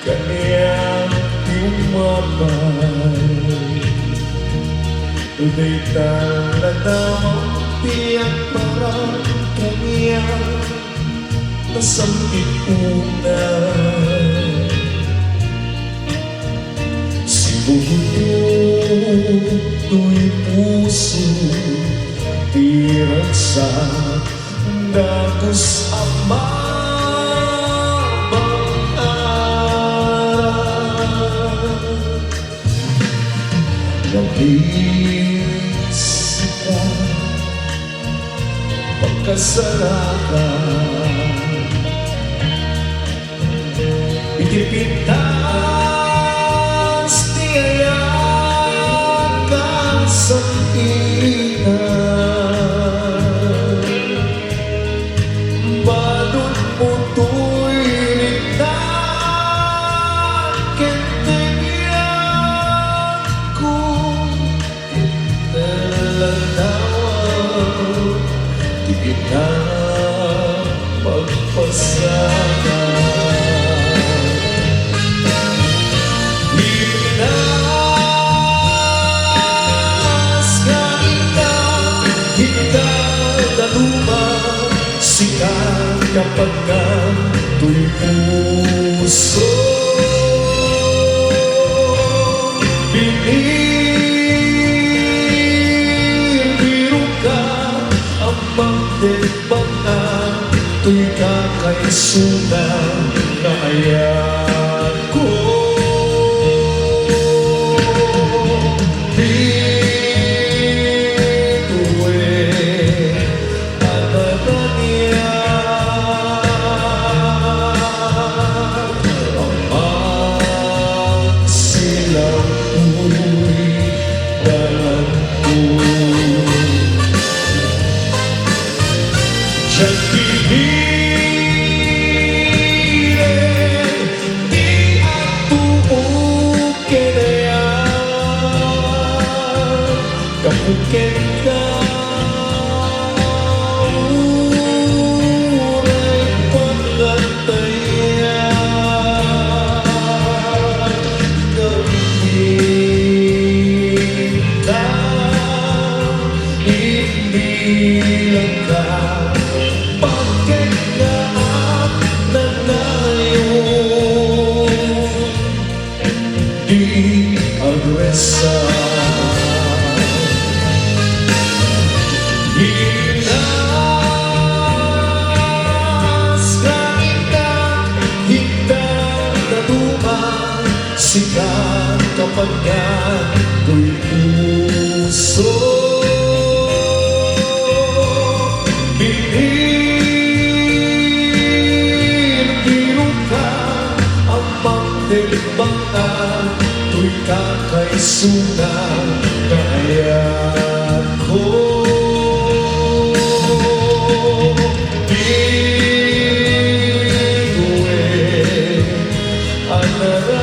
Kanyang tumabay Today taladaw tiyak parang kanyang nasampit unay Sinuto'y puso tirang sa dagos ama Nabis ka pagkasalakan Itipintas tiyayan ka sa inan Balon mo to'y rindan Kentinyan ko Nalalawan Di na magpasama Hinas ka Hindi na lumasikat kapag ka to'y puso Binibiro ka ang magdibang to'y kakaisunan na ayan ko Kapukin ka uray paglantayan Gawin ka Ibilang ka Bakit ka at nanayon Di agresan Hinas ka hindi na lumasikat kapag yan to'y puso Binibiro ka ang magdibang to'y kakaisunan na ayan ko Another